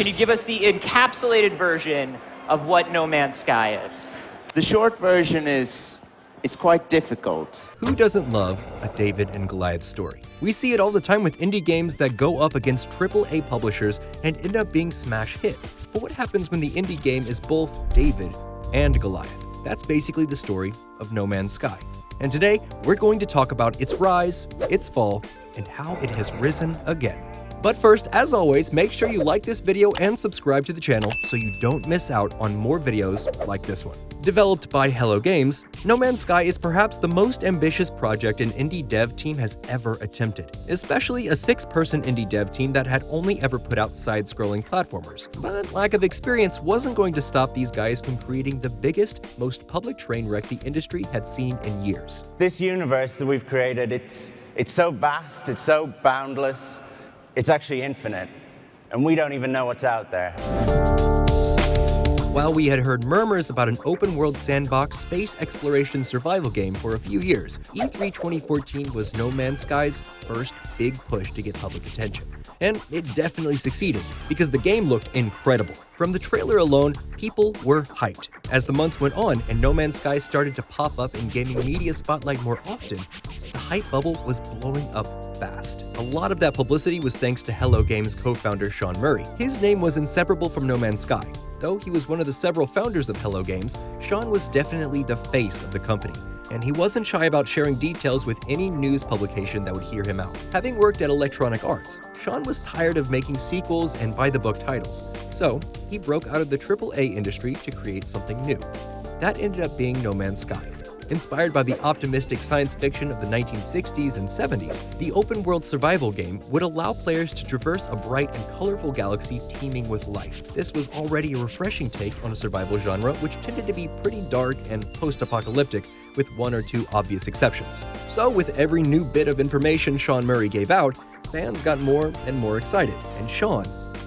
can you give us the encapsulated version of what No Man's Sky is? The short version is it's quite difficult. Who doesn't love a David and Goliath story? We see it all the time with indie games that go up against AAA publishers and end up being smash hits. But what happens when the indie game is both David and Goliath? That's basically the story of No Man's Sky. And today, we're going to talk about its rise, its fall, and how it has risen again. But first, as always, make sure you like this video and subscribe to the channel so you don't miss out on more videos like this one. Developed by Hello Games, No Man's Sky is perhaps the most ambitious project an indie dev team has ever attempted, especially a 6-person indie dev team that had only ever put out side-scrolling platformers. But lack of experience wasn't going to stop these guys from creating the biggest, most public train wreck the industry had seen in years. This universe that we've created, it's so vast, it's so boundless, it's actually infinite, and we don't even know what's out there. While we had heard murmurs about an open-world sandbox space exploration survival game for a few years, E3 2014 was No Man's Sky's first big push to get public attention. And it definitely succeeded, because the game looked incredible. From the trailer alone, people were hyped. As the months went on and No Man's Sky started to pop up in gaming media spotlight more often, the hype bubble was blowing up fast. A lot of that publicity was thanks to Hello Games co-founder Sean Murray. His name was inseparable from No Man's Sky. Though he was one of the several founders of Hello Games, Sean was definitely the face of the company, and he wasn't shy about sharing details with any news publication that would hear him out. Having worked at Electronic Arts, Sean was tired of making sequels and by-the-book titles, so he broke out of the AAA industry to create something new. That ended up being No Man's Sky. Inspired by the optimistic science fiction of the 1960s and 70s, the open-world survival game would allow players to traverse a bright and colorful galaxy teeming with life. This was already a refreshing take on a survival genre which tended to be pretty dark and post-apocalyptic, with one or two obvious exceptions. So with every new bit of information Sean Murray gave out, fans got more and more excited, and Sean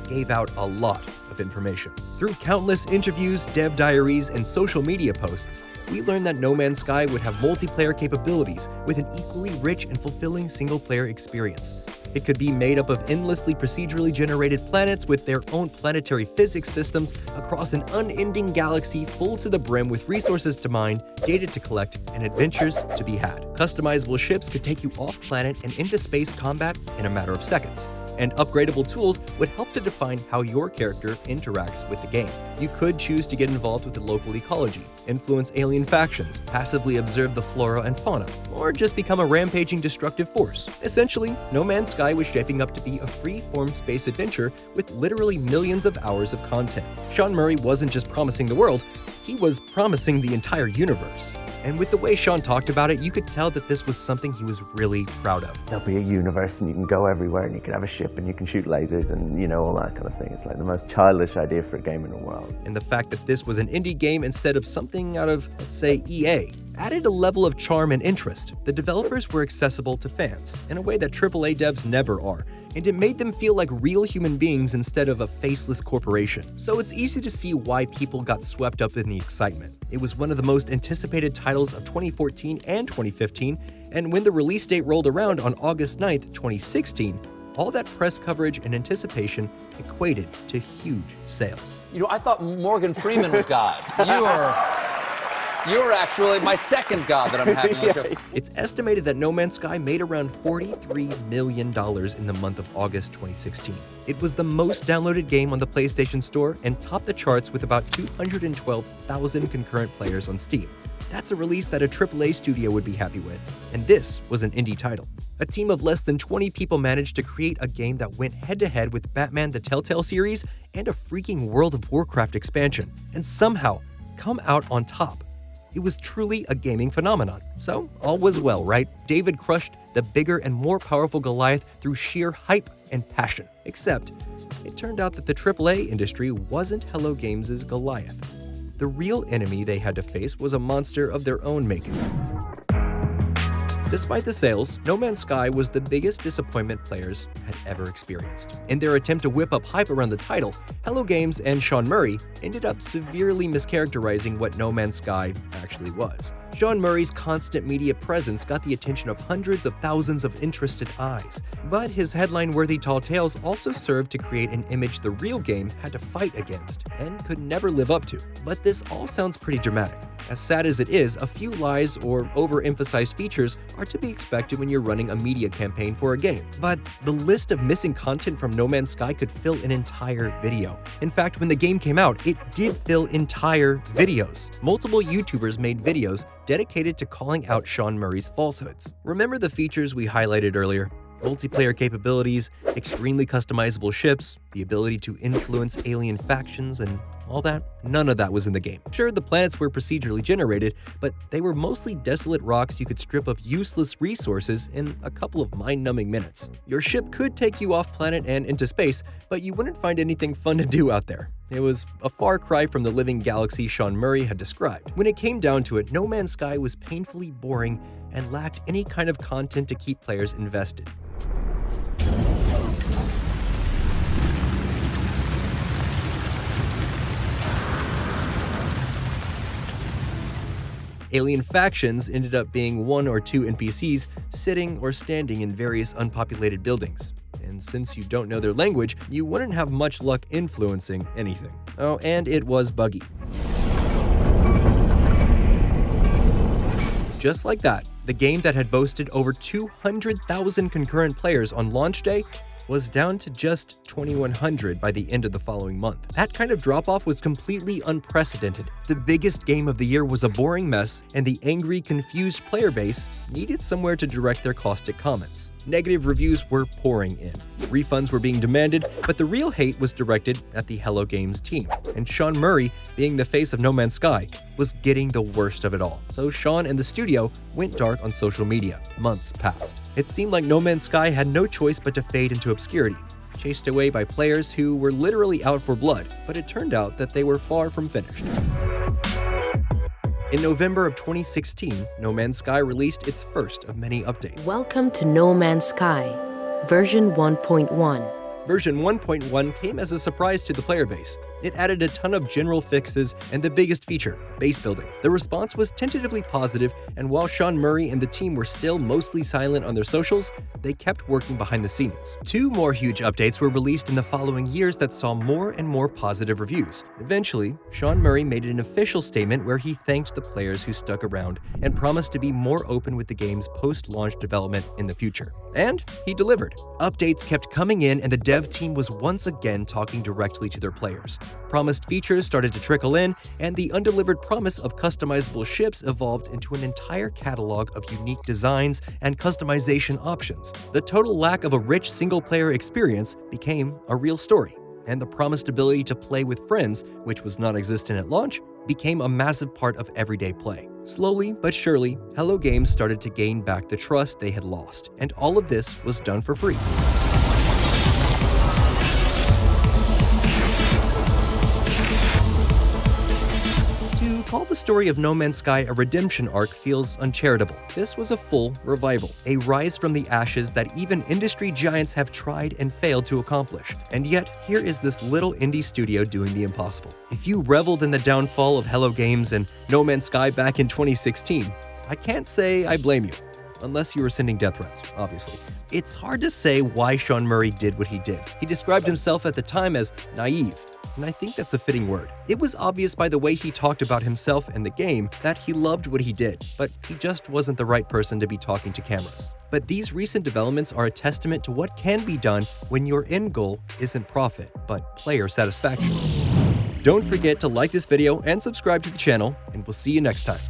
gave out a lot of information. Through countless interviews, dev diaries, and social media posts, we learned that No Man's Sky would have multiplayer capabilities with an equally rich and fulfilling single-player experience. It could be made up of endlessly procedurally generated planets with their own planetary physics systems across an unending galaxy full to the brim with resources to mine, data to collect, and adventures to be had. Customizable ships could take you off-planet and into space combat in a matter of seconds. And upgradable tools would help to define how your character interacts with the game. You could choose to get involved with the local ecology, influence alien factions, passively observe the flora and fauna, or just become a rampaging destructive force. Essentially, No Man's Sky was shaping up to be a free-form space adventure with literally millions of hours of content. Sean Murray wasn't just promising the world, he was promising the entire universe. And with the way Sean talked about it, you could tell that this was something he was really proud of. There'll be a universe and you can go everywhere and you can have a ship and you can shoot lasers and, you know, all that kind of thing. It's like the most childish idea for a game in the world. And the fact that this was an indie game instead of something out of, let's say, EA, added a level of charm and interest. The developers were accessible to fans in a way that AAA devs never are, and it made them feel like real human beings instead of a faceless corporation. So it's easy to see why people got swept up in the excitement. It was one of the most anticipated titles of 2014 and 2015, and when the release date rolled around on August 9th, 2016, all that press coverage and anticipation equated to huge sales. You know, I thought Morgan Freeman was God. You're actually my second God that I'm having on the show. It's estimated that No Man's Sky made around $43 million in the month of August 2016. It was the most downloaded game on the PlayStation Store and topped the charts with about 212,000 concurrent players on Steam. That's a release that a AAA studio would be happy with, and this was an indie title. A team of less than 20 people managed to create a game that went head-to-head with Batman the Telltale series and a freaking World of Warcraft expansion, and somehow come out on top. It was truly a gaming phenomenon. So, all was well, right? David crushed the bigger and more powerful Goliath through sheer hype and passion. Except, it turned out that the AAA industry wasn't Hello Games' Goliath. The real enemy they had to face was a monster of their own making. Despite the sales, No Man's Sky was the biggest disappointment players had ever experienced. In their attempt to whip up hype around the title, Hello Games and Sean Murray ended up severely mischaracterizing what No Man's Sky actually was. Sean Murray's constant media presence got the attention of hundreds of thousands of interested eyes, but his headline-worthy tall tales also served to create an image the real game had to fight against and could never live up to. But this all sounds pretty dramatic. As sad as it is, a few lies or overemphasized features are to be expected when you're running a media campaign for a game. But the list of missing content from No Man's Sky could fill an entire video. In fact, when the game came out, it did fill entire videos. Multiple YouTubers made videos dedicated to calling out Sean Murray's falsehoods. Remember the features we highlighted earlier? Multiplayer capabilities, extremely customizable ships, the ability to influence alien factions, and all that? None of that was in the game. Sure, the planets were procedurally generated, but they were mostly desolate rocks you could strip of useless resources in a couple of mind-numbing minutes. Your ship could take you off-planet and into space, but you wouldn't find anything fun to do out there. It was a far cry from the living galaxy Sean Murray had described. When it came down to it, No Man's Sky was painfully boring and lacked any kind of content to keep players invested. Alien factions ended up being one or two NPCs sitting or standing in various unpopulated buildings. And since you don't know their language, you wouldn't have much luck influencing anything. Oh, and it was buggy. Just like that, the game that had boasted over 200,000 concurrent players on launch day was down to just 2,100 by the end of the following month. That kind of drop-off was completely unprecedented. The biggest game of the year was a boring mess, and the angry, confused player base needed somewhere to direct their caustic comments. Negative reviews were pouring in. Refunds were being demanded, but the real hate was directed at the Hello Games team. And Sean Murray, being the face of No Man's Sky, was getting the worst of it all. So Sean and the studio went dark on social media. Months passed. It seemed like No Man's Sky had no choice but to fade into obscurity, chased away by players who were literally out for blood, but it turned out that they were far from finished. In November of 2016, No Man's Sky released its first of many updates. Welcome to No Man's Sky, version 1.1. Version 1.1 came as a surprise to the player base. It added a ton of general fixes and the biggest feature, base building. The response was tentatively positive, and while Sean Murray and the team were still mostly silent on their socials, they kept working behind the scenes. Two more huge updates were released in the following years that saw more and more positive reviews. Eventually, Sean Murray made an official statement where he thanked the players who stuck around and promised to be more open with the game's post-launch development in the future. And he delivered. Updates kept coming in, and the dev team was once again talking directly to their players. Promised features started to trickle in, and the undelivered promise of customizable ships evolved into an entire catalog of unique designs and customization options. The total lack of a rich single-player experience became a real story, and the promised ability to play with friends, which was non-existent at launch, became a massive part of everyday play. Slowly but surely, Hello Games started to gain back the trust they had lost, and all of this was done for free. To call the story of No Man's Sky a redemption arc feels uncharitable. This was a full revival, a rise from the ashes that even industry giants have tried and failed to accomplish. And yet, here is this little indie studio doing the impossible. If you reveled in the downfall of Hello Games and No Man's Sky back in 2016, I can't say I blame you. Unless you were sending death threats, obviously. It's hard to say why Sean Murray did what he did. He described himself at the time as naive, and I think that's a fitting word. It was obvious by the way he talked about himself and the game that he loved what he did, but he just wasn't the right person to be talking to cameras. But these recent developments are a testament to what can be done when your end goal isn't profit, but player satisfaction. Don't forget to like this video and subscribe to the channel, and we'll see you next time.